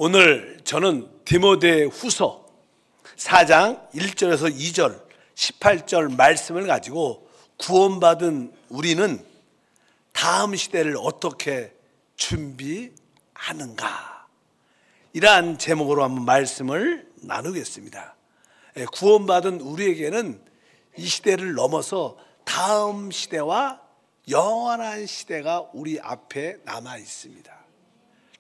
오늘 저는 디모데 후서 4장 1절에서 2절 18절 말씀을 가지고 구원받은 우리는 다음 시대를 어떻게 준비하는가, 이러한 제목으로 한번 말씀을 나누겠습니다. 구원받은 우리에게는 이 시대를 넘어서 다음 시대와 영원한 시대가 우리 앞에 남아 있습니다.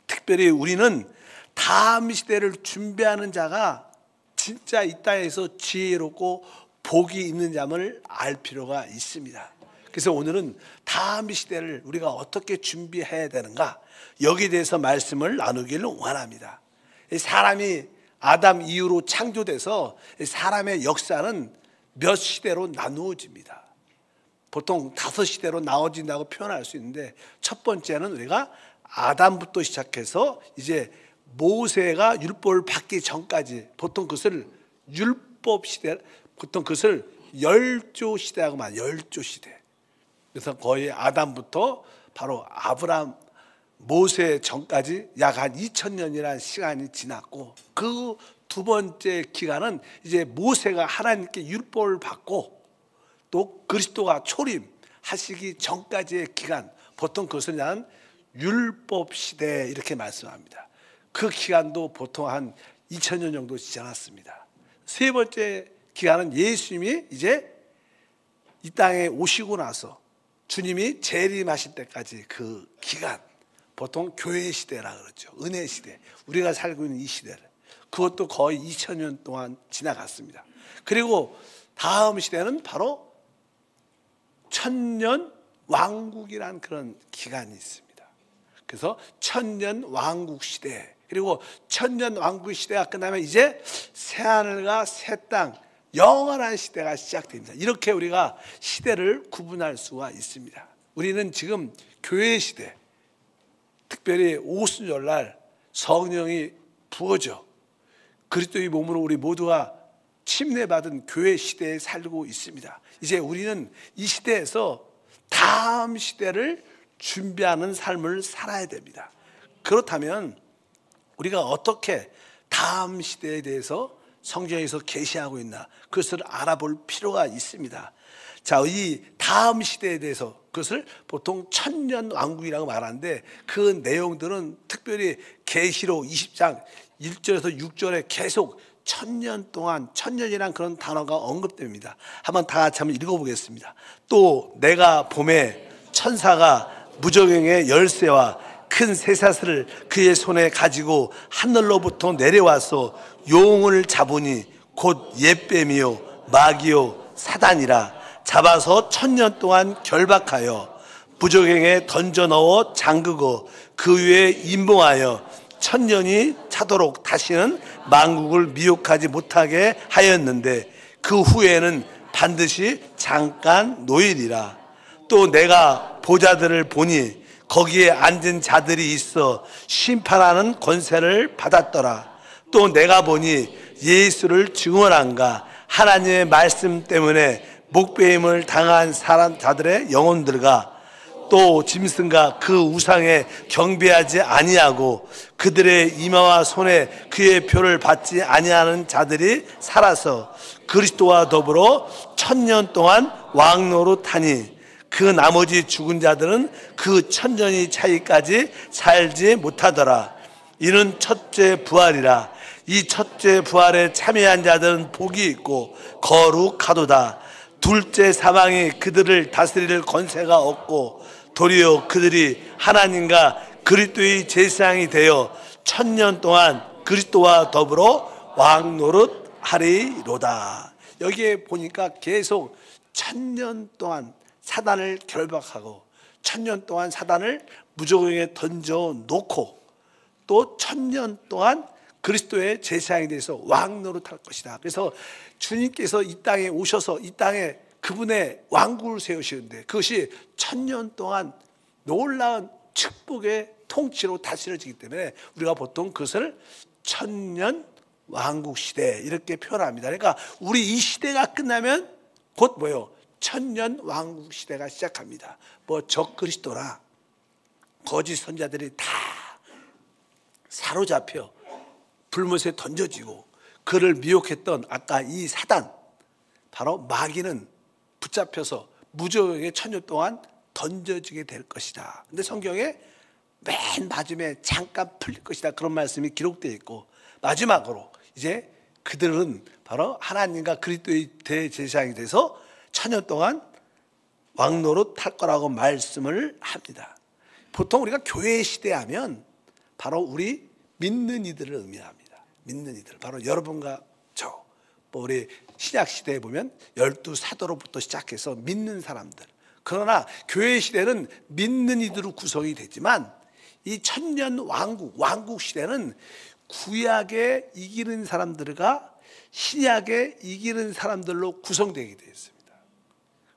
특별히 우리는 다음 시대를 준비하는 자가 진짜 이 땅에서 지혜롭고 복이 있는 자임을 알 필요가 있습니다. 그래서 오늘은 다음 시대를 우리가 어떻게 준비해야 되는가, 여기에 대해서 말씀을 나누기를 원합니다. 사람이 아담 이후로 창조돼서 사람의 역사는 몇 시대로 나누어집니다. 보통 5시대로 나눠진다고 표현할 수 있는데, 첫 번째는 우리가 아담부터 시작해서 이제 모세가 율법을 받기 전까지 보통 그것을 율법 시대, 보통 그것을 열조 시대라고 말해요. 열조 시대. 그래서 거의 아담부터 바로 아브라함, 모세 전까지 약 한 2000년이라는 시간이 지났고, 그 두 번째 기간은 이제 모세가 하나님께 율법을 받고 또 그리스도가 초림하시기 전까지의 기간, 보통 그것을 한 율법 시대 이렇게 말씀합니다. 그 기간도 보통 한 2000년 정도 지났습니다. 세 번째 기간은 예수님이 이제 이 땅에 오시고 나서 주님이 재림하실 때까지 그 기간, 보통 교회 시대라 그러죠. 은혜 시대, 우리가 살고 있는 이 시대를, 그것도 거의 2000년 동안 지나갔습니다. 그리고 다음 시대는 바로 천년 왕국이란 그런 기간이 있습니다. 그래서 천년 왕국 시대, 그리고 천년 왕국 시대가 끝나면 이제 새하늘과 새 땅, 영원한 시대가 시작됩니다. 이렇게 우리가 시대를 구분할 수가 있습니다. 우리는 지금 교회 시대, 특별히 오순절날 성령이 부어져 그리스도의 몸으로 우리 모두가 침례받은 교회 시대에 살고 있습니다. 이제 우리는 이 시대에서 다음 시대를 준비하는 삶을 살아야 됩니다. 그렇다면 우리가 어떻게 다음 시대에 대해서 성경에서 계시하고 있나, 그것을 알아볼 필요가 있습니다. 자, 이 다음 시대에 대해서, 그것을 보통 천년 왕국이라고 말하는데, 그 내용들은 특별히 계시록 20장 1절에서 6절에 계속 천년 동안, 천년이란 그런 단어가 언급됩니다. 한번 다 같이 한번 읽어보겠습니다. 또 내가 봄에 천사가 무저갱의 열쇠와 큰 쇠사슬을 그의 손에 가지고 하늘로부터 내려와서 용을 잡으니 곧 옛뱀이요 마귀요 사단이라, 잡아서 천년 동안 결박하여 무저갱에 던져 넣어 잠그고 그 위에 임봉하여 천년이 차도록 다시는 만국을 미혹하지 못하게 하였는데, 그 후에는 반드시 잠깐 노일이라. 또 내가 보좌들을 보니 거기에 앉은 자들이 있어 심판하는 권세를 받았더라. 또 내가 보니 예수를 증언한가 하나님의 말씀 때문에 목배임을 당한 자들의 영혼들과 또 짐승과 그 우상에 경배하지 아니하고 그들의 이마와 손에 그의 표를 받지 아니하는 자들이 살아서 그리스도와 더불어 천년 동안 왕노릇하니, 그 나머지 죽은 자들은 그 천년이 차이까지 살지 못하더라. 이는 첫째 부활이라. 이 첫째 부활에 참여한 자들은 복이 있고 거룩하도다. 둘째 사망이 그들을 다스릴 권세가 없고 도리어 그들이 하나님과 그리스도의 제사장이 되어 천년 동안 그리스도와 더불어 왕노릇하리로다. 여기에 보니까 계속 천년 동안 사단을 결박하고, 천년 동안 사단을 무저갱에 던져 놓고, 또 천년 동안 그리스도의 제사장에 대해서 왕노릇할 것이다. 그래서 주님께서 이 땅에 오셔서 이 땅에 그분의 왕국을 세우시는데, 그것이 천년 동안 놀라운 축복의 통치로 다스려지기 때문에 우리가 보통 그것을 천년 왕국 시대 이렇게 표현합니다. 그러니까 우리 이 시대가 끝나면 곧 뭐예요? 천년 왕국 시대가 시작합니다. 뭐 적그리스도나 거짓 선자들이 다 사로잡혀 불못에 던져지고 그를 미혹했던 아까 이 사단, 바로 마귀는 붙잡혀서 무저항의 천년 동안 던져지게 될 것이다. 근데 성경에 맨 마지막에 잠깐 풀릴 것이다, 그런 말씀이 기록되어 있고, 마지막으로 이제 그들은 바로 하나님과 그리스도의 대제사장이 돼서 천년 동안 왕노릇 할 거라고 말씀을 합니다. 보통 우리가 교회 시대 하면 바로 우리 믿는 이들을 의미합니다. 믿는 이들, 바로 여러분과 저, 우리 신약 시대에 보면 12사도로부터 시작해서 믿는 사람들. 그러나 교회 시대는 믿는 이들로 구성이 되지만 이 천년 왕국 시대는 구약에 이기는 사람들과 신약에 이기는 사람들로 구성되게 되어 있습니다.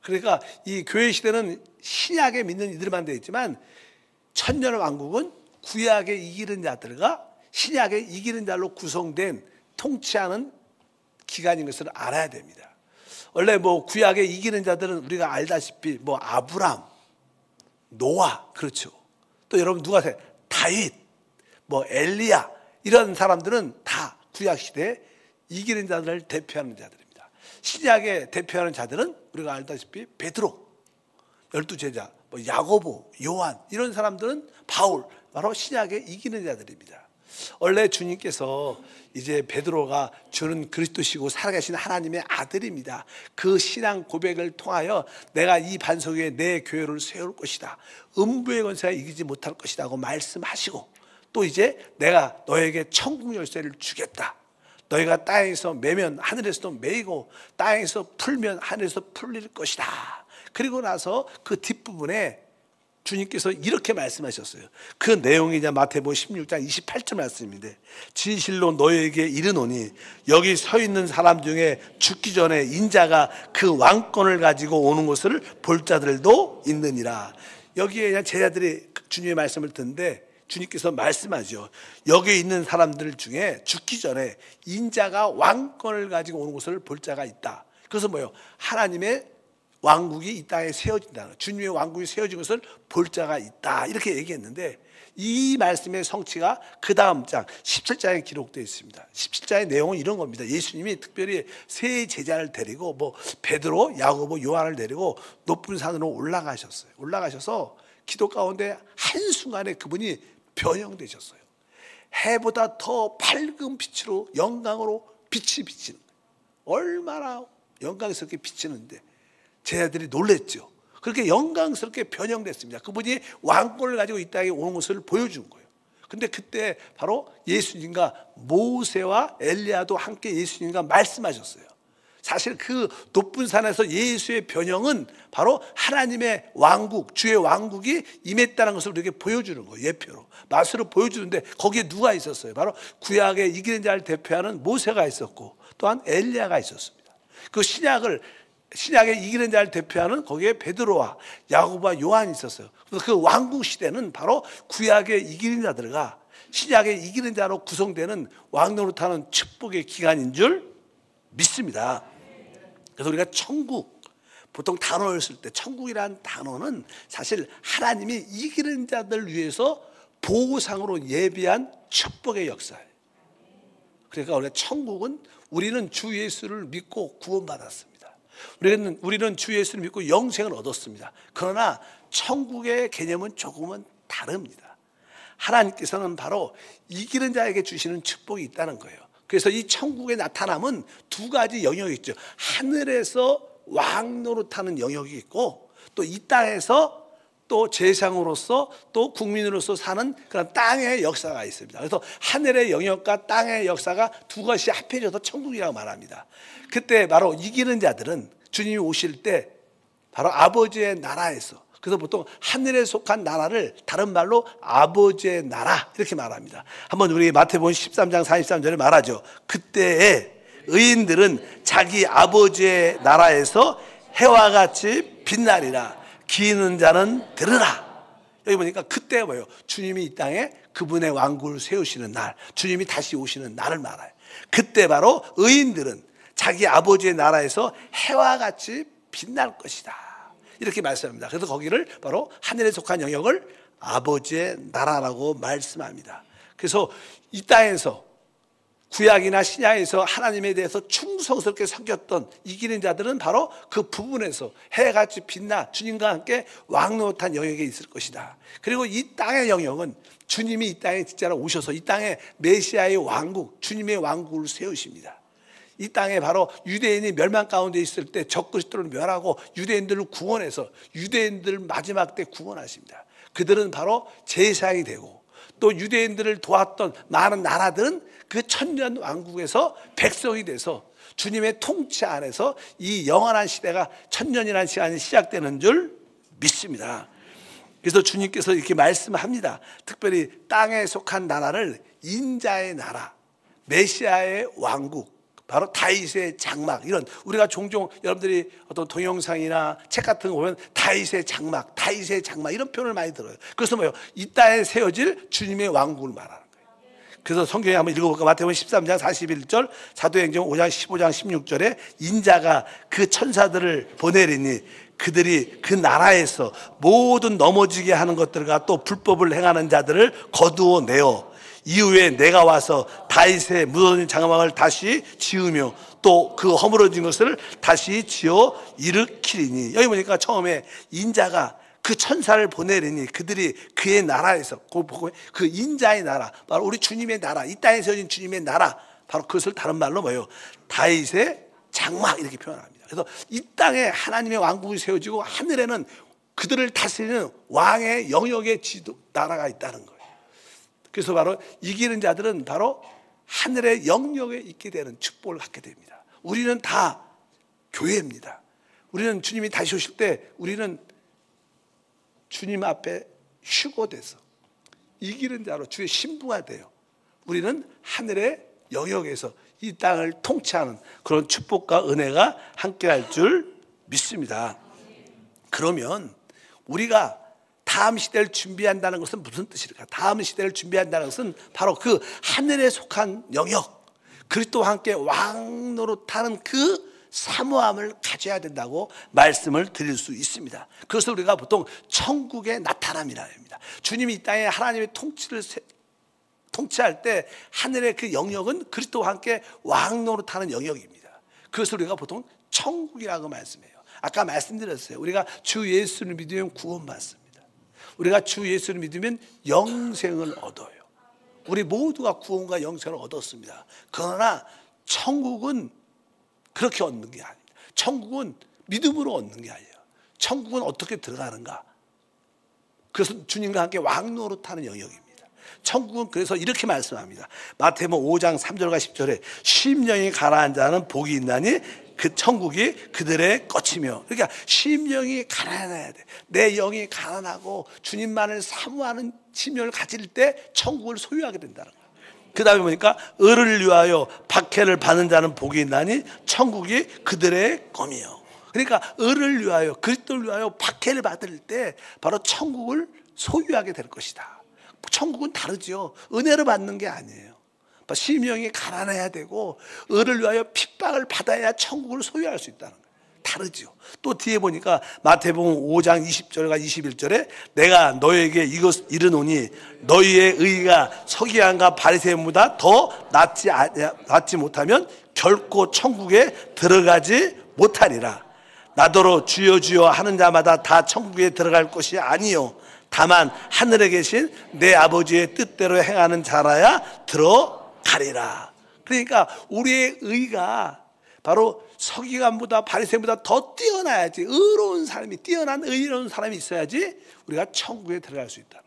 그러니까 이 교회 시대는 신약에 믿는 이들만 되어 있지만 천년 왕국은 구약에 이기는 자들과 신약에 이기는 자로 구성된 통치하는 기간인 것을 알아야 됩니다. 원래 구약에 이기는 자들은 우리가 알다시피 아브람, 노아, 그렇죠. 또 여러분 누가 아세요? 다윗, 엘리야, 이런 사람들은 다 구약 시대에 이기는 자들을 대표하는 자들입니다. 신약에 대표하는 자들은 우리가 알다시피 베드로, 12제자, 야고보, 요한, 이런 사람들은 바울, 바로 신약에 이기는 자들입니다. 원래 주님께서 이제 베드로가 주는 그리스도시고 살아계신 하나님의 아들입니다. 그 신앙 고백을 통하여 내가 이 반석 위에 내 교회를 세울 것이다, 음부의 권세가 이기지 못할 것이다 고 말씀하시고, 또 이제 내가 너에게 천국 열쇠를 주겠다, 너희가 땅에서 매면 하늘에서도 매이고 땅에서 풀면 하늘에서 풀릴 것이다. 그리고 나서 그 뒷부분에 주님께서 이렇게 말씀하셨어요. 그 내용이 이제 마태복음 16장 28절 말씀인데, 진실로 너희에게 이르노니 여기 서 있는 사람 중에 죽기 전에 인자가 그 왕권을 가지고 오는 것을 볼 자들도 있느니라. 여기에 그냥 제자들이 주님의 말씀을 듣는데 주님께서 말씀하죠. 여기 있는 사람들 중에 죽기 전에 인자가 왕권을 가지고 오는 것을 볼 자가 있다. 그래서 뭐예요? 하나님의 왕국이 이 땅에 세워진다는, 주님의 왕국이 세워진 것을 볼 자가 있다, 이렇게 얘기했는데, 이 말씀의 성취가 그 다음 장 17장에 기록되어 있습니다. 17장의 내용은 이런 겁니다. 예수님이 특별히 세 제자를 데리고 베드로, 야고보, 요한을 데리고 높은 산으로 올라가셨어요. 올라가셔서 기도 가운데 한순간에 그분이 변형되셨어요. 해보다 더 밝은 빛으로, 영광으로 빛이 비치는 거예요. 얼마나 영광스럽게 비치는데 제자들이 놀랬죠. 그렇게 영광스럽게 변형됐습니다. 그분이 왕권을 가지고 이 땅에 오는 것을 보여준 거예요. 근데 그때 바로 예수님과 모세와 엘리야도 함께 예수님과 말씀하셨어요. 사실 그 높은 산에서 예수의 변형은 바로 하나님의 왕국, 주의 왕국이 임했다는 것을 우리에게 보여주는 거예요. 예표로, 마술로 보여주는데 거기에 누가 있었어요? 바로 구약에 이기는 자를 대표하는 모세가 있었고, 또한 엘리야가 있었습니다. 그 신약에 이기는 자를 대표하는 거기에 베드로와 야고보와 요한이 있었어요. 그래서 그 왕국 시대는 바로 구약에 이기는 자들과 신약에 이기는 자로 구성되는 왕노릇하는 축복의 기간인 줄 믿습니다. 그래서 우리가 천국, 보통 단어를 쓸 때 천국이라는 단어는 사실 하나님이 이기는 자들 위해서 보상으로 예비한 축복의 역사예요. 그러니까 우리가 천국은, 우리는 주 예수를 믿고 구원받았습니다. 우리는 주 예수를 믿고 영생을 얻었습니다. 그러나 천국의 개념은 조금은 다릅니다. 하나님께서는 바로 이기는 자에게 주시는 축복이 있다는 거예요. 그래서 이 천국의 나타남은 두 가지 영역이 있죠. 하늘에서 왕노릇하는 영역이 있고, 또 이 땅에서 또 제사장으로서 또 국민으로서 사는 그런 땅의 역사가 있습니다. 그래서 하늘의 영역과 땅의 역사가 두 것이 합해져서 천국이라고 말합니다. 그때 바로 이기는 자들은 주님이 오실 때 바로 아버지의 나라에서, 그래서 보통 하늘에 속한 나라를 다른 말로 아버지의 나라 이렇게 말합니다. 한번 우리 마태복음 13장 43절에 말하죠. 그때에 의인들은 자기 아버지의 나라에서 해와 같이 빛나리라. 기는 자는 들으라. 여기 보니까 그때 뭐예요? 주님이 이 땅에 그분의 왕국을 세우시는 날, 주님이 다시 오시는 날을 말해요. 그때 바로 의인들은 자기 아버지의 나라에서 해와 같이 빛날 것이다, 이렇게 말씀합니다. 그래서 거기를 바로 하늘에 속한 영역을 아버지의 나라라고 말씀합니다. 그래서 이 땅에서 구약이나 신약에서 하나님에 대해서 충성스럽게 섬겼던 이기는 자들은 바로 그 부분에서 해같이 빛나 주님과 함께 왕노릇한 영역에 있을 것이다. 그리고 이 땅의 영역은 주님이 이 땅에 진짜로 오셔서 이 땅에 메시아의 왕국, 주님의 왕국을 세우십니다. 이 땅에 바로 유대인이 멸망 가운데 있을 때 적그리스도를 멸하고 유대인들을 구원해서 유대인들을 마지막 때 구원하십니다. 그들은 바로 제사장이 되고 또 유대인들을 도왔던 많은 나라들은 그 천년 왕국에서 백성이 돼서 주님의 통치 안에서 이 영원한 시대가 천년이라는 시간이 시작되는 줄 믿습니다. 그래서 주님께서 이렇게 말씀합니다. 특별히 땅에 속한 나라를 인자의 나라, 메시아의 왕국, 바로 다윗의 장막, 이런 우리가 종종 여러분들이 어떤 동영상이나 책 같은 거 보면 다윗의 장막, 다윗의 장막 이런 표현을 많이 들어요. 그래서 뭐예요? 이 땅에 세워질 주님의 왕국을 말하는 거예요. 그래서 성경에 한번 읽어볼까? 마태복음 13장 41절, 사도행전 5장 15장 16절에 인자가 그 천사들을 보내리니 그들이 그 나라에서 모든 넘어지게 하는 것들과 또 불법을 행하는 자들을 거두어내어 이후에 내가 와서 다윗의 무너진 장막을 다시 지으며 또 그 허물어진 것을 다시 지어 일으키리니. 여기 보니까 처음에 인자가 그 천사를 보내리니 그들이 그의 나라에서, 그 인자의 나라, 바로 우리 주님의 나라, 이 땅에 세워진 주님의 나라, 바로 그것을 다른 말로 뭐예요? 다윗의 장막, 이렇게 표현합니다. 그래서 이 땅에 하나님의 왕국이 세워지고 하늘에는 그들을 다스리는 왕의 영역의 지도 나라가 있다는 거예요. 그래서 바로 이기는 자들은 바로 하늘의 영역에 있게 되는 축복을 갖게 됩니다. 우리는 다 교회입니다. 우리는 주님이 다시 오실 때 우리는 주님 앞에 휴거돼서 이기는 자로 주의 신부가 돼요. 우리는 하늘의 영역에서 이 땅을 통치하는 그런 축복과 은혜가 함께할 줄 믿습니다. 그러면 우리가 다음 시대를 준비한다는 것은 무슨 뜻일까? 다음 시대를 준비한다는 것은 바로 그 하늘에 속한 영역, 그리스도와 함께 왕노릇하는 그 사모함을 가져야 된다고 말씀을 드릴 수 있습니다. 그것을 우리가 보통 천국의 나타남이라 합니다. 주님이 이 땅에 하나님의 통치할 때 하늘의 그 영역은 그리스도와 함께 왕노릇하는 영역입니다. 그것을 우리가 보통 천국이라고 말씀해요. 아까 말씀드렸어요. 우리가 주 예수를 믿으면 구원받습니다. 우리가 주 예수를 믿으면 영생을 얻어요. 우리 모두가 구원과 영생을 얻었습니다. 그러나 천국은 그렇게 얻는 게 아닙니다. 천국은 믿음으로 얻는 게 아니에요. 천국은 어떻게 들어가는가? 그래서 주님과 함께 왕노릇하는 영역입니다. 천국은 그래서 이렇게 말씀합니다. 마태복음 5장 3절과 10절에 심령이 가라앉은 자는 복이 있나니 그 천국이 그들의 것이며. 그러니까 심령이 가난해야 돼. 내 영이 가난하고 주님만을 사모하는 심령을 가질 때 천국을 소유하게 된다는 거예요. 그 다음에 보니까 을을 위하여 박해를 받는 자는 복이 있나니 천국이 그들의 것이며. 그러니까 을을 위하여, 그리스도를 위하여 박해를 받을 때 바로 천국을 소유하게 될 것이다. 천국은 다르죠. 은혜를 받는 게 아니에요. 심령이 가난해야 되고 을을 위하여 핍박을 받아야 천국을 소유할 수 있다는 거예요. 다르죠. 또 뒤에 보니까 마태복음 5장 20절과 21절에 내가 너에게 이것 이르노니 너희의 의가 서기관과 바리새인보다 더 낫지 못하면 결코 천국에 들어가지 못하리라. 나더러 주여 주여 하는 자마다 다 천국에 들어갈 것이 아니요 다만 하늘에 계신 내 아버지의 뜻대로 행하는 자라야 들어가리라. 그러니까 우리의 의가 바로 서기관보다 바리새인보다 더 뛰어나야지, 의로운 사람이, 뛰어난 의로운 사람이 있어야지 우리가 천국에 들어갈 수 있다.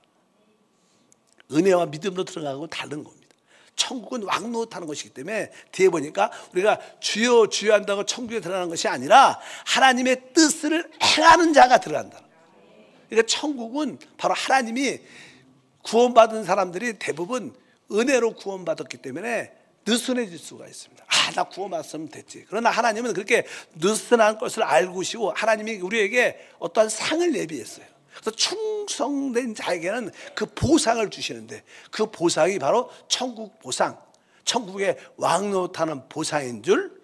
은혜와 믿음으로 들어가고 다른 겁니다. 천국은 왕노릇하는 것이기 때문에 뒤에 보니까 우리가 주여 주여 한다고 천국에 들어가는 것이 아니라 하나님의 뜻을 행하는 자가 들어간다. 그러니까 천국은 바로 하나님이 구원받은 사람들이 대부분 은혜로 구원받았기 때문에 느슨해질 수가 있습니다. 나 구원받았으면 됐지. 그러나 하나님은 그렇게 느슨한 것을 알고 계시고 하나님이 우리에게 어떠한 상을 예비했어요. 그래서 충성된 자에게는 그 보상을 주시는데 그 보상이 바로 천국 보상, 천국의 왕노릇하는 보상인 줄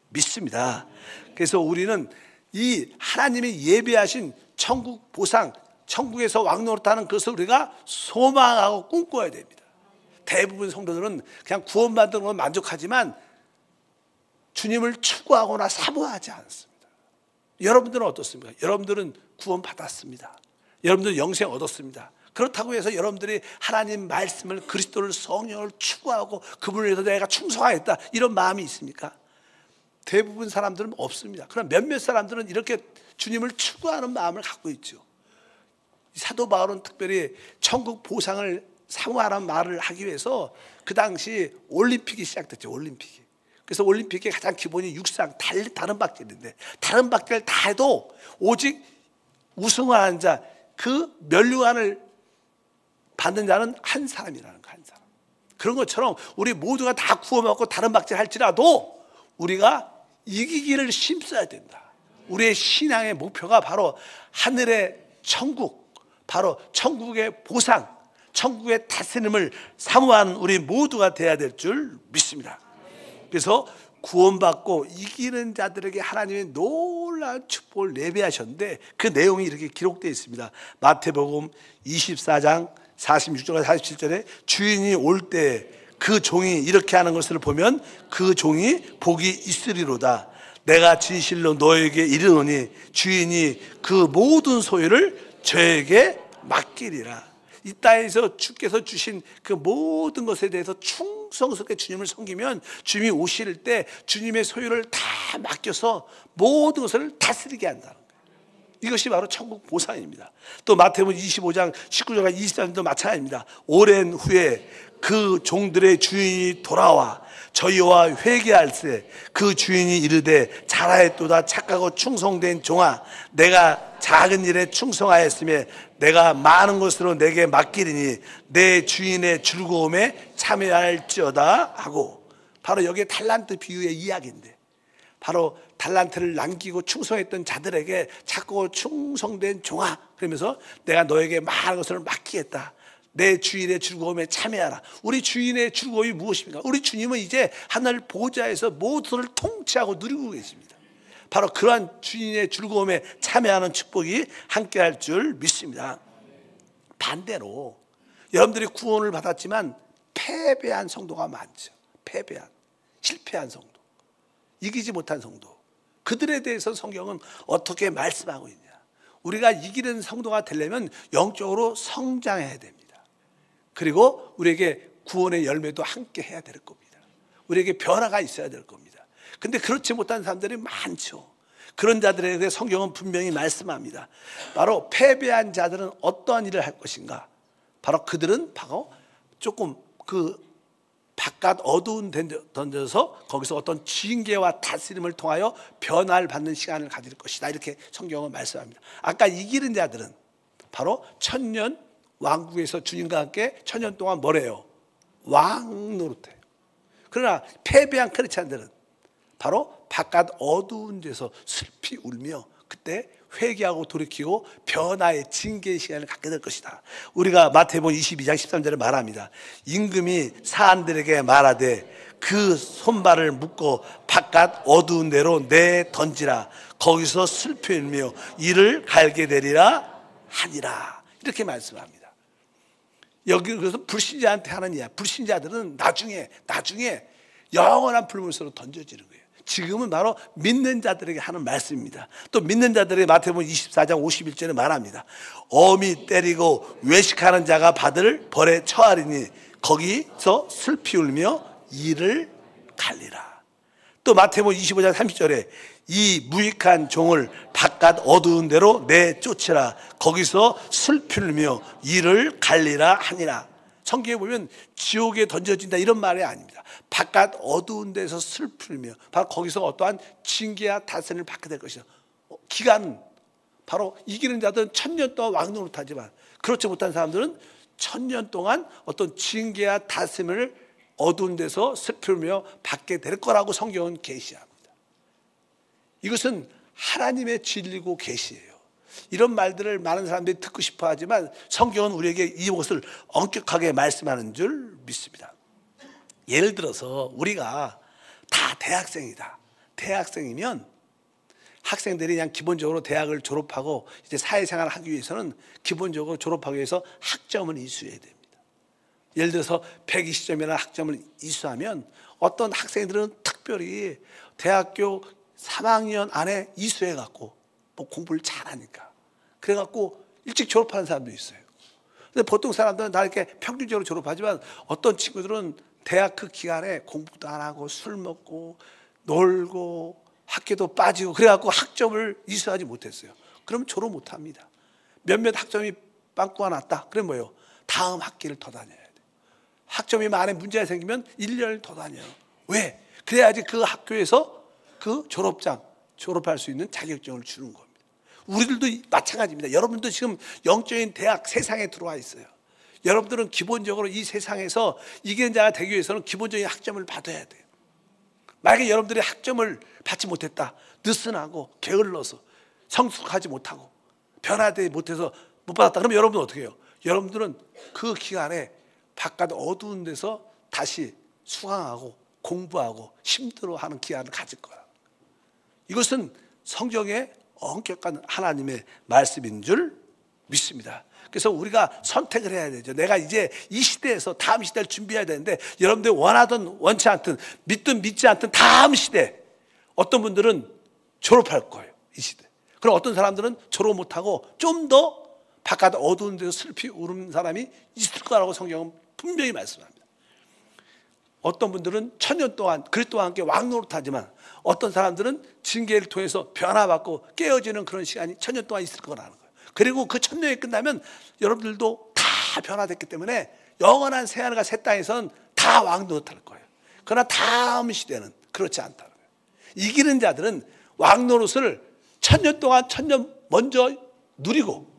믿습니다. 그래서 우리는 이 하나님이 예비하신 천국 보상, 천국에서 왕노릇하는 것을 우리가 소망하고 꿈꿔야 됩니다. 대부분 성도들은 그냥 구원받는 건 만족하지만 주님을 추구하거나 사모하지 않습니다. 여러분들은 어떻습니까? 여러분들은 구원받았습니다. 여러분들은 영생 얻었습니다. 그렇다고 해서 여러분들이 하나님 말씀을, 그리스도를, 성령을 추구하고 그분을 위해서 내가 충성하겠다 이런 마음이 있습니까? 대부분 사람들은 없습니다. 그러나 몇몇 사람들은 이렇게 주님을 추구하는 마음을 갖고 있죠. 사도 바울은 특별히 천국 보상을 사모하라는 말을 하기 위해서 그 당시 올림픽이 시작됐죠. 올림픽이. 그래서 올림픽의 가장 기본이 육상, 다른 박질인데 다른 박질 다 해도 오직 우승을 하는 자, 그 면류관을 받는 자는 한 사람이라는 거, 한 사람. 그런 것처럼 우리 모두가 다 구원받고 다른 박질 할지라도 우리가 이기기를 힘써야 된다. 우리의 신앙의 목표가 바로 하늘의 천국, 바로 천국의 보상, 천국의 다스림을 사모하는 우리 모두가 돼야 될 줄 믿습니다. 그래서 구원받고 이기는 자들에게 하나님의 놀라운 축복을 예배하셨는데 그 내용이 이렇게 기록되어 있습니다. 마태복음 24장 46절과 47절에 주인이 올 때 그 종이 이렇게 하는 것을 보면 그 종이 복이 있으리로다. 내가 진실로 너에게 이르노니 주인이 그 모든 소유를 저에게 맡기리라. 이 땅에서 주께서 주신 그 모든 것에 대해서 충성스럽게 주님을 섬기면 주님이 오실 때 주님의 소유를 다 맡겨서 모든 것을 다스리게 한다는 거예요. 이것이 바로 천국 보상입니다. 또 마태복음 25장 19절과 24절도 마찬가지입니다. 오랜 후에 그 종들의 주인이 돌아와 저희와 회개할세 그 주인이 이르되 잘하였도다 착하고 충성된 종아 내가 작은 일에 충성하였으며 내가 많은 것으로 내게 맡기리니 내 주인의 즐거움에 참여할지어다 하고, 바로 여기에 달란트 비유의 이야기인데 바로 달란트를 남기고 충성했던 자들에게 착하고 충성된 종아 그러면서 내가 너에게 많은 것을 맡기겠다. 내 주인의 즐거움에 참여하라. 우리 주인의 즐거움이 무엇입니까? 우리 주님은 이제 하늘 보좌에서 모두를 통치하고 누리고 계십니다. 바로 그러한 주인의 즐거움에 참여하는 축복이 함께할 줄 믿습니다. 반대로 여러분들이 구원을 받았지만 패배한 성도가 많죠. 패배한, 실패한 성도, 이기지 못한 성도, 그들에 대해서 성경은 어떻게 말씀하고 있냐? 우리가 이기는 성도가 되려면 영적으로 성장해야 됩니다. 그리고 우리에게 구원의 열매도 함께 해야 될 겁니다. 우리에게 변화가 있어야 될 겁니다. 근데 그렇지 못한 사람들이 많죠. 그런 자들에 대해 성경은 분명히 말씀합니다. 바로 패배한 자들은 어떠한 일을 할 것인가? 바로 그들은 바로 조금 그 바깥 어두운 데 던져서 거기서 어떤 징계와 다스림을 통하여 변화를 받는 시간을 가질 것이다. 이렇게 성경은 말씀합니다. 아까 이기는 자들은 바로 천년 왕국에서 주님과 함께 천년 동안 뭐래요? 왕 노릇해요. 그러나 패배한 크리스찬들은 바로 바깥 어두운 데서 슬피 울며 그때 회개하고 돌이키고 변화의 징계의 시간을 갖게 될 것이다. 우리가 마태복음 22장 13절에 말합니다. 임금이 사람들에게 말하되 그 손발을 묶어 바깥 어두운 데로 내 던지라. 거기서 슬피 울며 이를 갈게 되리라 하니라. 이렇게 말씀합니다. 여기 그래서 불신자한테 하는 이야. 불신자들은 나중에 영원한 불문서로 던져지는 거예요. 지금은 바로 믿는 자들에게 하는 말씀입니다. 또 믿는 자들에게 마태복음 24장 51절에 말합니다. 어미 때리고 외식하는 자가 받을 벌에 처하리니 거기서 슬피 울며 이를 갈리라. 또 마태복음 25장 30절에 이 무익한 종을 바깥 어두운 데로 내쫓으라. 거기서 슬피 울며 이를 갈리라 하니라. 성경에 보면 지옥에 던져진다 이런 말이 아닙니다. 바깥 어두운 데서 슬피 울며 바로 거기서 어떠한 징계와 다스림을 받게 될 것이다. 기간은 바로 이기는 자들은 천년 동안 왕노릇하지만 그렇지 못한 사람들은 천년 동안 어떤 징계와 다스림을 어두운 데서 슬피 울며 받게 될 거라고 성경은 계시합니다. 이것은 하나님의 진리고 계시예요. 이런 말들을 많은 사람들이 듣고 싶어 하지만 성경은 우리에게 이것을 엄격하게 말씀하는 줄 믿습니다. 예를 들어서 우리가 다 대학생이다. 대학생이면 학생들이 그냥 기본적으로 대학을 졸업하고 이제 사회생활을 하기 위해서는 기본적으로 졸업하기 위해서 학점을 이수해야 됩니다. 예를 들어서 120점이라는 학점을 이수하면 어떤 학생들은 특별히 대학교 3학년 안에 이수해갖고 뭐 공부를 잘하니까 그래갖고 일찍 졸업하는 사람도 있어요. 근데 보통 사람들은 다 이렇게 평균적으로 졸업하지만 어떤 친구들은 대학 그 기간에 공부도 안 하고 술 먹고 놀고 학교도 빠지고 그래갖고 학점을 이수하지 못했어요. 그럼 졸업 못합니다. 몇몇 학점이 빵꾸가 났다. 그럼 뭐예요? 다음 학기를 더 다녀야 돼요. 학점이 만에 문제가 생기면 1년을 더 다녀요. 왜? 그래야지 그 학교에서 그 졸업할 수 있는 자격증을 주는 겁니다. 우리들도 마찬가지입니다. 여러분도 지금 영적인 대학 세상에 들어와 있어요. 여러분들은 기본적으로 이 세상에서 이기는 자가 되기 위해서는 기본적인 학점을 받아야 돼요. 만약에 여러분들이 학점을 받지 못했다, 느슨하고 게을러서 성숙하지 못하고 변화되지 못해서 못 받았다, 그러면 여러분은 어떻게 해요? 여러분들은 그 기간에 바깥 어두운 데서 다시 수강하고 공부하고 힘들어하는 기간을 가질 거야. 이것은 성경의 엄격한 하나님의 말씀인 줄 믿습니다. 그래서 우리가 선택을 해야 되죠. 내가 이제 이 시대에서 다음 시대를 준비해야 되는데, 여러분들이 원하든 원치 않든 믿든 믿지 않든 다음 시대, 어떤 분들은 졸업할 거예요, 이 시대. 그럼 어떤 사람들은 졸업 못하고 좀 더 바깥 어두운 데서 슬피 울는 사람이 있을 거라고 성경은 분명히 말씀합니다. 어떤 분들은 1000년 동안 그리스도와 함께 왕노릇하지만 어떤 사람들은 징계를 통해서 변화받고 깨어지는 그런 시간이 1000년 동안 있을 거라는 거예요. 그리고 그 1000년이 끝나면 여러분들도 다 변화됐기 때문에 영원한 새하늘과 새 땅에서는 다 왕노릇할 거예요. 그러나 다음 시대는 그렇지 않다는 거예요. 이기는 자들은 왕노릇을 1000년 동안 1000년 먼저 누리고,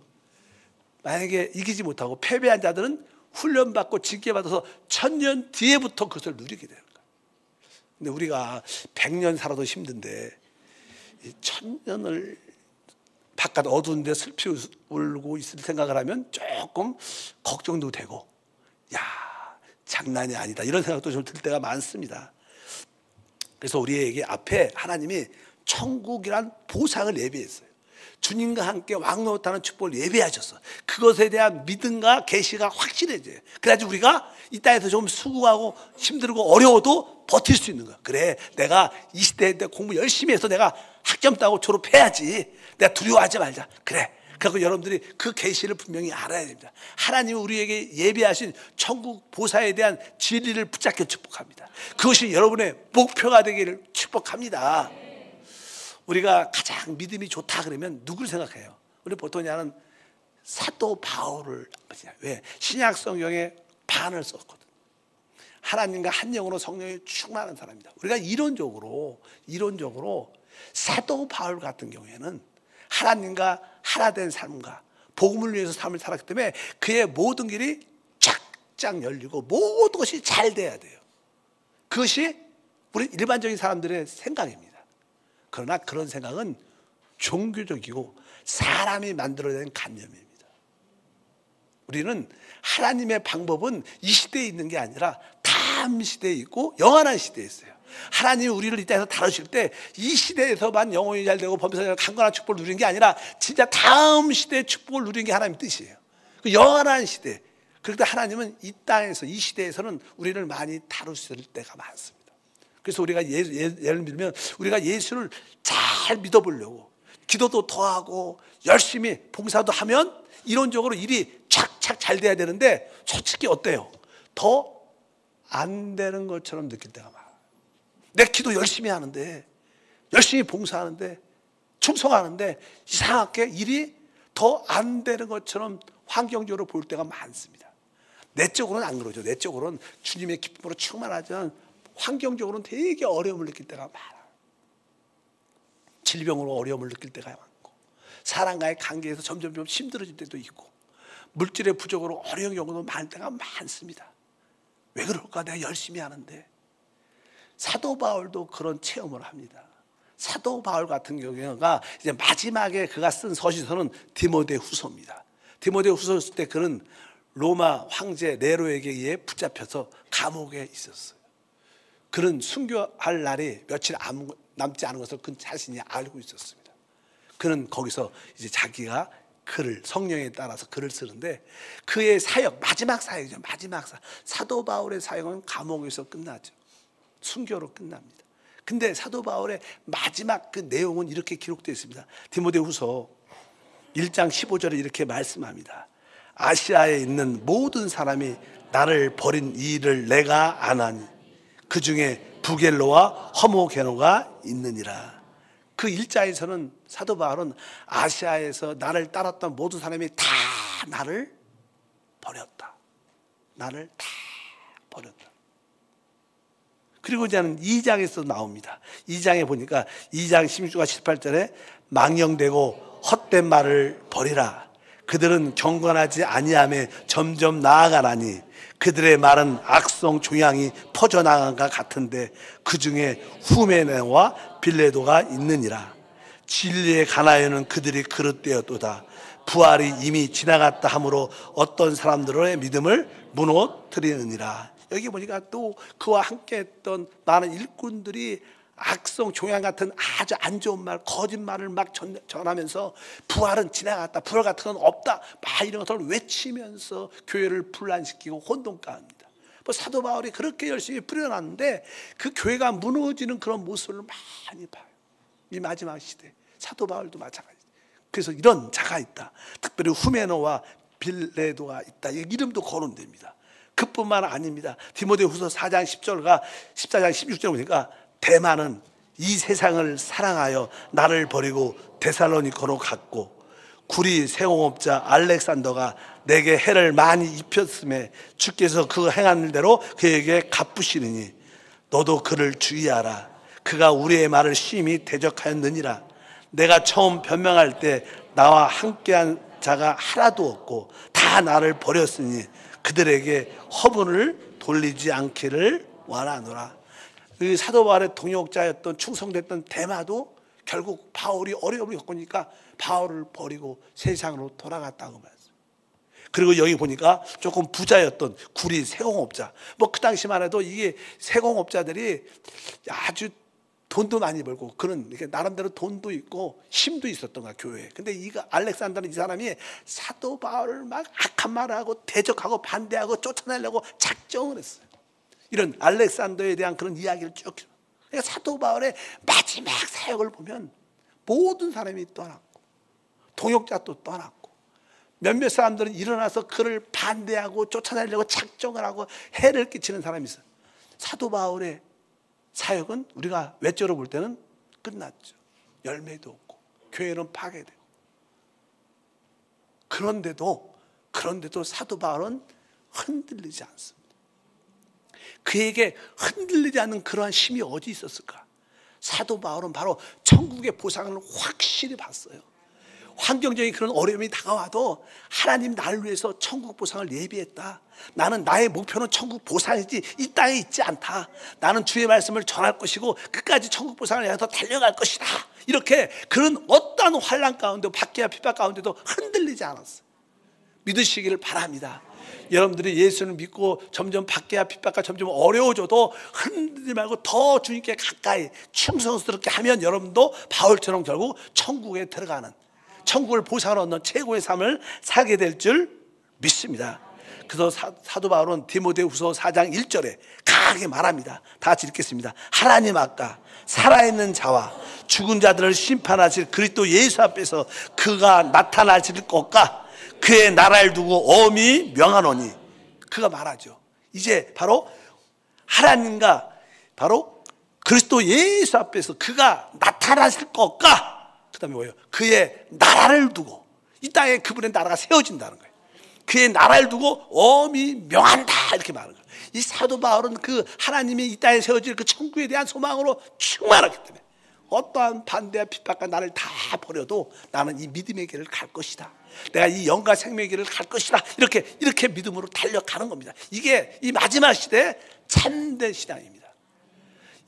만약에 이기지 못하고 패배한 자들은 훈련받고 징계받아서 1000년 뒤에부터 그것을 누리게 되는 거예요. 근데 우리가 100년 살아도 힘든데 1000년을 바깥 어두운 데 슬피 울고 있을 생각을 하면 조금 걱정도 되고, 야, 장난이 아니다, 이런 생각도 좀 들 때가 많습니다. 그래서 우리에게 앞에 하나님이 천국이란 보상을 예비했어요. 주님과 함께 왕노릇하는 축복을 예비하셨어. 그것에 대한 믿음과 계시가 확실해져요. 그래야지 우리가 이 땅에서 좀 수고하고 힘들고 어려워도 버틸 수 있는 거야. 그래, 내가 이 시대에 공부 열심히 해서 내가 학점 따고 졸업해야지. 내가 두려워하지 말자. 그래. 그래서 여러분들이 그 계시를 분명히 알아야 됩니다. 하나님이 우리에게 예비하신 천국 보사에 대한 진리를 붙잡게 축복합니다. 그것이 여러분의 목표가 되기를 축복합니다. 우리가 가장 믿음이 좋다 그러면 누굴 생각해요? 우리 보통 하는 사도 바울을. 왜? 신약 성경에 반을 썼거든. 하나님과 한 영으로 성령이 충만한 사람입니다. 우리가 이론적으로 사도 바울 같은 경우에는 하나님과 하나 된 삶과 복음을 위해서 삶을 살았기 때문에 그의 모든 길이 쫙쫙 열리고 모든 것이 잘 돼야 돼요. 그것이 우리 일반적인 사람들의 생각입니다. 그러나 그런 생각은 종교적이고 사람이 만들어낸 관념입니다. 우리는 하나님의 방법은 이 시대에 있는 게 아니라 다음 시대에 있고 영원한 시대에 있어요. 하나님이 우리를 이 땅에서 다루실 때 이 시대에서만 영혼이 잘 되고 범사에 강건한 축복을 누리는 게 아니라 진짜 다음 시대의 축복을 누리는 게 하나님의 뜻이에요. 그 영원한 시대. 그런데 하나님은 이 땅에서, 이 시대에서는 우리를 많이 다루실 때가 많습니다. 그래서 우리가 예를 들면 우리가 예수를 잘 믿어보려고 기도도 더하고 열심히 봉사도 하면 이론적으로 일이 착착 잘 돼야 되는데 솔직히 어때요? 더 안 되는 것처럼 느낄 때가 많아요. 내 기도 열심히 하는데, 열심히 봉사하는데, 충성하는데 이상하게 일이 더 안 되는 것처럼 환경적으로 보일 때가 많습니다. 내적으로는 안 그러죠. 내적으로는 주님의 기쁨으로 충만하지만 환경적으로는 되게 어려움을 느낄 때가 많아요. 질병으로 어려움을 느낄 때가 많고, 사람과의 관계에서 점점 힘들어질 때도 있고, 물질의 부족으로 어려운 경우도 많을 때가 많습니다. 왜 그럴까? 내가 열심히 하는데. 사도 바울도 그런 체험을 합니다. 사도 바울 같은 경우가 이제 마지막에 그가 쓴 서신서는 디모데후서입니다. 디모데후서 쓸 때 그는 로마 황제 네로에게 의해 붙잡혀서 감옥에 있었어요. 그는 순교할 날이 며칠 남지 않은 것을 그 자신이 알고 있었습니다. 그는 거기서 이제 자기가 글을 성령에 따라서 글을 쓰는데 그의 사역, 마지막 사역이죠. 마지막 사도 바울의 사역은 감옥에서 끝나죠. 순교로 끝납니다. 근데 사도 바울의 마지막 그 내용은 이렇게 기록되어 있습니다. 디모데후서 1장 15절에 이렇게 말씀합니다. 아시아에 있는 모든 사람이 나를 버린 이 일을 내가 아나니 그 중에 부겔로와 허모게노가 있느니라. 그 일자에서는 사도 바울은 아시아에서 나를 따랐던 모든 사람이 다 나를 버렸다. 나를 다 버렸다. 그리고 이제는 2장에서 나옵니다. 2장에 보니까 2장 16과 18절에 망령되고 헛된 말을 버리라. 그들은 경건하지 아니하며 점점 나아가나니 그들의 말은 악성 종양이 퍼져나간 것 같은데 그 중에 후메네와 빌레도가 있느니라. 진리에 관하여는 그들이 그릇되었도다. 부활이 이미 지나갔다 하므로 어떤 사람들의 믿음을 무너뜨리느니라. 여기 보니까 또 그와 함께 했던 많은 일꾼들이 악성 종양 같은 아주 안 좋은 말, 거짓말을 막 전하면서 부활은 지나갔다, 부활 같은 건 없다, 막 이런 것을 외치면서 교회를 분란시키고 혼돈까합니다. 뭐 사도 바울이 그렇게 열심히 뿌려놨는데 그 교회가 무너지는 그런 모습을 많이 봐요. 이 마지막 시대 사도 바울도 마찬가지입니다. 그래서 이런 자가 있다. 특별히 후메노와 빌레도가 있다. 이름도 거론됩니다. 그뿐만 아닙니다. 디모데후서 4장 10절과 14장 16절 보니까 대만은 이 세상을 사랑하여 나를 버리고 데살로니가로 갔고 구리 세공업자 알렉산더가 내게 해를 많이 입혔음에 주께서 그 행한 대로 그에게 갚으시느니 너도 그를 주의하라. 그가 우리의 말을 심히 대적하였느니라. 내가 처음 변명할 때 나와 함께한 자가 하나도 없고 다 나를 버렸으니 그들에게 허분을 돌리지 않기를 원하노라. 그 사도 바울의 동역자였던 충성됐던 데마도 결국 바울이 어려움을 겪으니까 바울을 버리고 세상으로 돌아갔다고 말했어요. 그리고 여기 보니까 조금 부자였던 구리 세공업자, 뭐 그 당시만 해도 이게 세공업자들이 아주 돈도 많이 벌고 그런 나름대로 돈도 있고 힘도 있었던 거야, 교회에. 근데 이거 알렉산더는 이 사람이 사도 바울을 막 악한 말을 하고 대적하고 반대하고 쫓아내려고 작정을 했어요. 이런 알렉산더에 대한 그런 이야기를 쭉. 그러니까 사도 바울의 마지막 사역을 보면 모든 사람이 떠났고 동역자도 떠났고 몇몇 사람들은 일어나서 그를 반대하고 쫓아내려고 작정을 하고 해를 끼치는 사람이 있어요. 사도 바울의 사역은 우리가 외적으로 볼 때는 끝났죠. 열매도 없고 교회는 파괴되고. 그런데도 사도 바울은 흔들리지 않습니다. 그에게 흔들리지 않는 그러한 힘이 어디 있었을까? 사도 바울은 바로 천국의 보상을 확실히 봤어요. 환경적인 그런 어려움이 다가와도 하나님 나를 위해서 천국 보상을 예비했다. 나는 나의 목표는 천국 보상이지 이 땅에 있지 않다. 나는 주의 말씀을 전할 것이고 끝까지 천국 보상을 향해서 달려갈 것이다. 이렇게 그런 어떠한 환난 가운데 박해와 핍박 가운데도 흔들리지 않았어요. 믿으시기를 바랍니다. 여러분들이 예수를 믿고 점점 박해와 핍박과 점점 어려워져도 흔들지 말고 더 주님께 가까이 충성스럽게 하면 여러분도 바울처럼 결국 천국에 들어가는, 천국을 보상을 얻는 최고의 삶을 살게 될 줄 믿습니다. 그래서 사도 바울은 디모데후서 4장 1절에 강하게 말합니다. 다 같이 읽겠습니다. 하나님 아까 살아있는 자와 죽은 자들을 심판하실 그리스도 예수 앞에서 그가 나타나실 것과 그의 나라를 두고 엄히 명하노니. 그가 말하죠. 이제 바로 하나님과 바로 그리스도 예수 앞에서 그가 나타나실 것과 그 다음에 뭐예요? 그의 나라를 두고 이 땅에 그분의 나라가 세워진다는 거예요. 그의 나라를 두고 엄히 명한다 이렇게 말하는 거예요. 이 사도 바울은 그 하나님이 이 땅에 세워질 그 천국에 대한 소망으로 충만하기 때문에 어떠한 반대와 핍박과 나를 다 버려도 나는 이 믿음의 길을 갈 것이다. 내가 이 영과 생명의 길을 갈 것이다. 이렇게 믿음으로 달려가는 겁니다. 이게 이 마지막 시대의 참된 신앙입니다.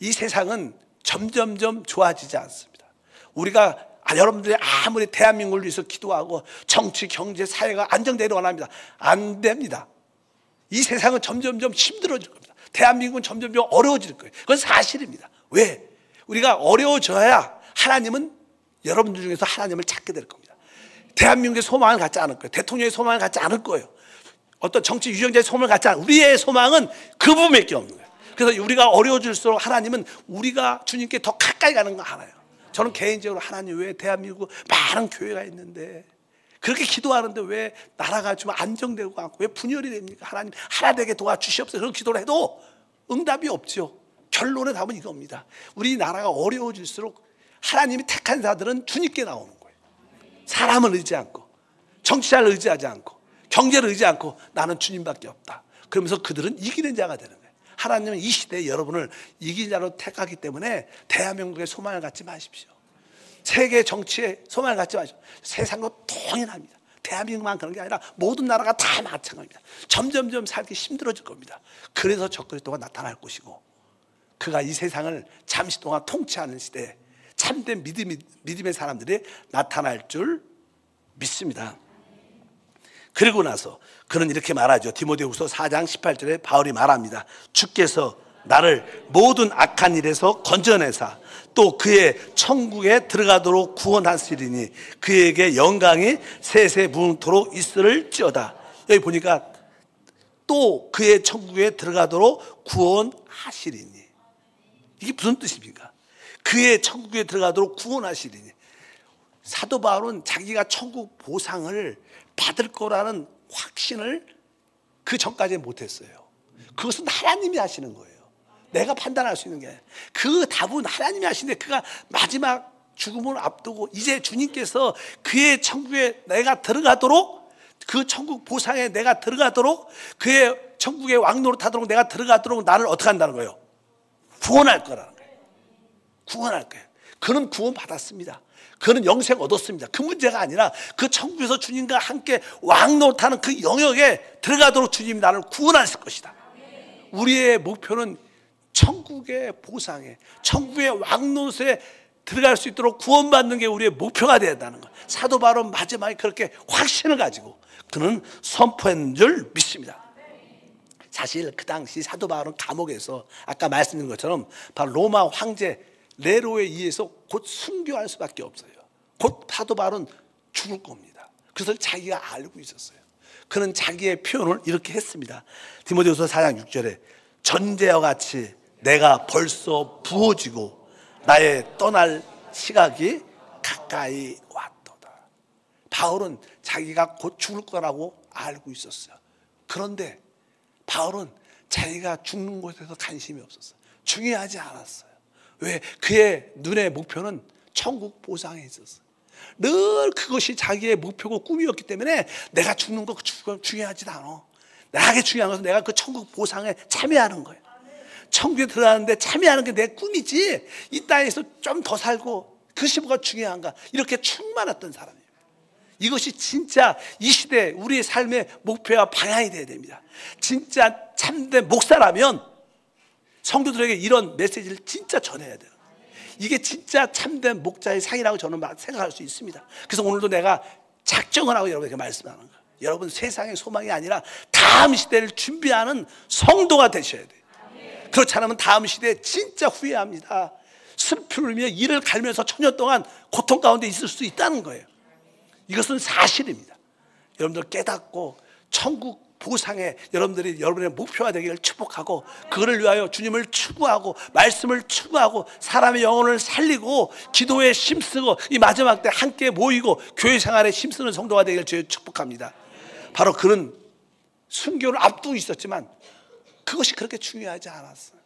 이 세상은 점점점 좋아지지 않습니다. 우리가 여러분들이 아무리 대한민국을 위해서 기도하고 정치, 경제, 사회가 안정되기를 원합니다. 안 됩니다. 이 세상은 점점점 힘들어질 겁니다. 대한민국은 점점점 어려워질 거예요. 그건 사실입니다. 왜? 우리가 어려워져야 하나님은 여러분들 중에서 하나님을 찾게 될 겁니다. 대한민국의 소망을 갖지 않을 거예요. 대통령의 소망을 갖지 않을 거예요. 어떤 정치 유정자의 소망을 갖지 않을 거예요. 우리의 소망은 그분밖에 없는 거예요. 그래서 우리가 어려워질수록 하나님은 우리가 주님께 더 가까이 가는 거 알아요. 저는 개인적으로 하나님 왜 대한민국 많은 교회가 있는데 그렇게 기도하는데 왜 나라가 좀 안정되고 않고 왜 분열이 됩니까? 하나님 하나 되게 도와주시옵소서. 그런 기도를 해도 응답이 없죠. 결론의 답은 이겁니다. 우리나라가 어려워질수록 하나님이 택한 자들은 주님께 나오는 거예요. 사람을 의지 않고 정치자를 의지하지 않고 경제를 의지 않고 나는 주님밖에 없다. 그러면서 그들은 이기는 자가 되는 거예요. 하나님은 이 시대에 여러분을 이기는 자로 택하기 때문에 대한민국의 소망을 갖지 마십시오. 세계 정치에 소망을 갖지 마십시오. 세상도 동일합니다. 대한민국만 그런 게 아니라 모든 나라가 다 마찬가지입니다. 점점점 살기 힘들어질 겁니다. 그래서 적그리스도가 나타날 것이고 그가 이 세상을 잠시 동안 통치하는 시대에 참된 믿음의 사람들이 나타날 줄 믿습니다. 그리고 나서 그는 이렇게 말하죠. 디모데후서 4장 18절에 바울이 말합니다. 주께서 나를 모든 악한 일에서 건져내사 또 그의 천국에 들어가도록 구원하시리니 그에게 영광이 세세 무궁토록 있을지어다. 여기 보니까 또 그의 천국에 들어가도록 구원하시리니 이게 무슨 뜻입니까? 그의 천국에 들어가도록 구원하시리니 사도 바울은 자기가 천국 보상을 받을 거라는 확신을 그 전까지 못했어요. 그것은 하나님이 하시는 거예요. 내가 판단할 수 있는 게 아니라 그 답은 하나님이 하시는데 그가 마지막 죽음을 앞두고 이제 주님께서 그의 천국에 내가 들어가도록 그 천국 보상에 내가 들어가도록 그의 천국의 왕노릇하도록 내가 들어가도록 나를 어떻게 한다는 거예요? 구원할 거라는 거예요. 구원할 거예요. 그는 구원 받았습니다. 그는 영생 얻었습니다. 그 문제가 아니라 그 천국에서 주님과 함께 왕노릇하는 그 영역에 들어가도록 주님이 나를 구원하실 것이다. 우리의 목표는 천국의 보상에 천국의 왕노릇에 들어갈 수 있도록 구원받는 게 우리의 목표가 되어야 한다는 것. 사도 바울은 마지막에 그렇게 확신을 가지고 그는 선포한 줄 믿습니다. 사실 그 당시 사도 바울은 감옥에서 아까 말씀드린 것처럼 바로 로마 황제 네로에 의해서 곧 순교할 수밖에 없어요. 곧 사도 바울은 죽을 겁니다. 그래서 자기가 알고 있었어요. 그는 자기의 표현을 이렇게 했습니다. 디모데후서 4장 6절에 전제와 같이 내가 벌써 부어지고 나의 떠날 시각이 가까이 왔도다. 바울은 자기가 곧 죽을 거라고 알고 있었어요. 그런데 바울은 자기가 죽는 곳에서 관심이 없었어요. 중요하지 않았어요. 왜? 그의 눈의 목표는 천국 보상에 있었어요. 늘 그것이 자기의 목표고 꿈이었기 때문에 내가 죽는 거 중요하지 않아. 나에게 중요한 것은 내가 그 천국 보상에 참여하는 거예요. 천국에 들어가는데 참여하는 게 내 꿈이지 이 땅에서 좀 더 살고 그것이 뭐가 중요한가 이렇게 충만했던 사람이에요. 이것이 진짜 이 시대 우리의 삶의 목표와 방향이 되어야 됩니다. 진짜 참된 목사라면 성도들에게 이런 메시지를 진짜 전해야 돼요. 이게 진짜 참된 목자의 상이라고 저는 생각할 수 있습니다. 그래서 오늘도 내가 작정을 하고 여러분에게 말씀하는 거예요. 여러분 세상의 소망이 아니라 다음 시대를 준비하는 성도가 되셔야 돼요. 그렇지 않으면 다음 시대에 진짜 후회합니다. 슬픔을 울며 이를 갈면서 천년 동안 고통 가운데 있을 수 있다는 거예요. 이것은 사실입니다. 여러분들 깨닫고 천국 보상에 여러분들이 여러분의 목표가 되기를 축복하고 그거를 위하여 주님을 추구하고 말씀을 추구하고 사람의 영혼을 살리고 기도에 힘쓰고 이 마지막 때 함께 모이고 교회 생활에 힘쓰는 성도가 되기를 저희 축복합니다. 바로 그는 순교를 앞두고 있었지만 그것이 그렇게 중요하지 않았어요.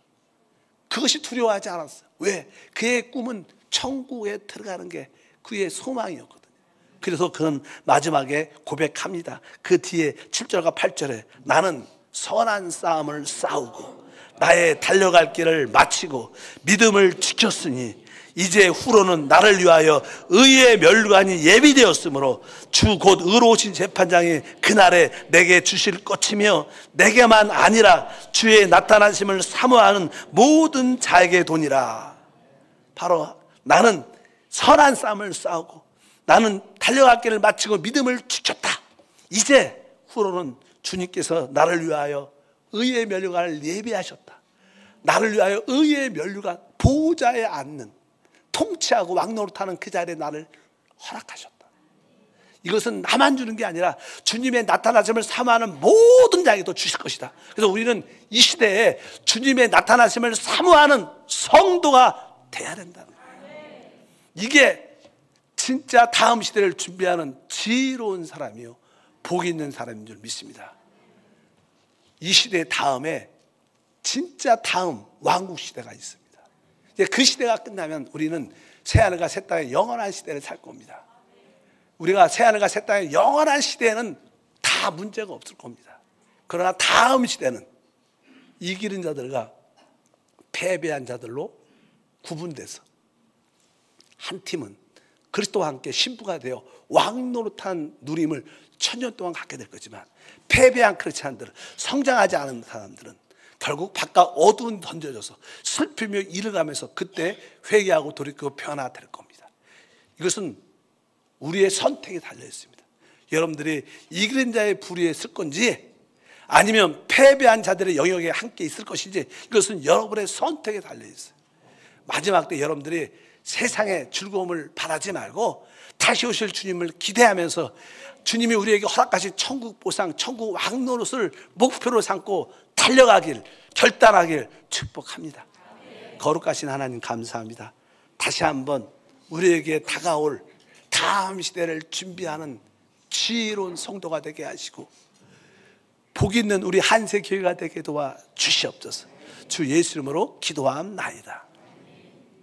그것이 두려워하지 않았어요. 왜? 그의 꿈은 천국에 들어가는 게 그의 소망이었거든요. 그래서 그는 마지막에 고백합니다. 그 뒤에 7절과 8절에 나는 선한 싸움을 싸우고 나의 달려갈 길을 마치고 믿음을 지켰으니 이제 후로는 나를 위하여 의의 멸관이 예비되었으므로 주 곧 의로우신 재판장이 그날에 내게 주실 것이며 내게만 아니라 주의 나타나심을 사모하는 모든 자에게 도니라. 바로 나는 선한 싸움을 싸우고 나는 달려갈 길을 마치고 믿음을 지켰다. 이제 후로는 주님께서 나를 위하여 의의 면류관을 예비하셨다. 나를 위하여 의의 면류관 보호자에 앉는 통치하고 왕노릇하는 그 자리에 나를 허락하셨다. 이것은 나만 주는 게 아니라 주님의 나타나심을 사모하는 모든 자에게도 주실 것이다. 그래서 우리는 이 시대에 주님의 나타나심을 사모하는 성도가 돼야 된다는 거예요. 이게 진짜 다음 시대를 준비하는 지혜로운 사람이요, 복 있는 사람인 줄 믿습니다. 이 시대 다음에 진짜 다음 왕국 시대가 있습니다. 이제 그 시대가 끝나면 우리는 새하늘과 새 땅의 영원한 시대를 살 겁니다. 우리가 새하늘과 새 땅의 영원한 시대에는 다 문제가 없을 겁니다. 그러나 다음 시대는 이기는 자들과 패배한 자들로 구분돼서 한 팀은 그리스도와 함께 신부가 되어 왕노릇한 누림을 천년 동안 갖게 될 거지만, 패배한 크리스찬들은, 성장하지 않은 사람들은 결국 바깥 어두운 던져져서 슬피며 잃어가면서 그때 회개하고 돌이키고 변화될 겁니다. 이것은 우리의 선택에 달려 있습니다. 여러분들이 이기는 자의 부류에 있을 건지 아니면 패배한 자들의 영역에 함께 있을 것인지, 이것은 여러분의 선택에 달려 있어요. 마지막 때 여러분들이 세상의 즐거움을 바라지 말고 다시 오실 주님을 기대하면서 주님이 우리에게 허락하신 천국 보상, 천국 왕노릇을 목표로 삼고 달려가길, 결단하길 축복합니다. 거룩하신 하나님 감사합니다. 다시 한번 우리에게 다가올 다음 시대를 준비하는 지혜로운 성도가 되게 하시고 복 있는 우리 한세교회가 되게 도와 주시옵소서. 주 예수 이름으로 기도함나이다.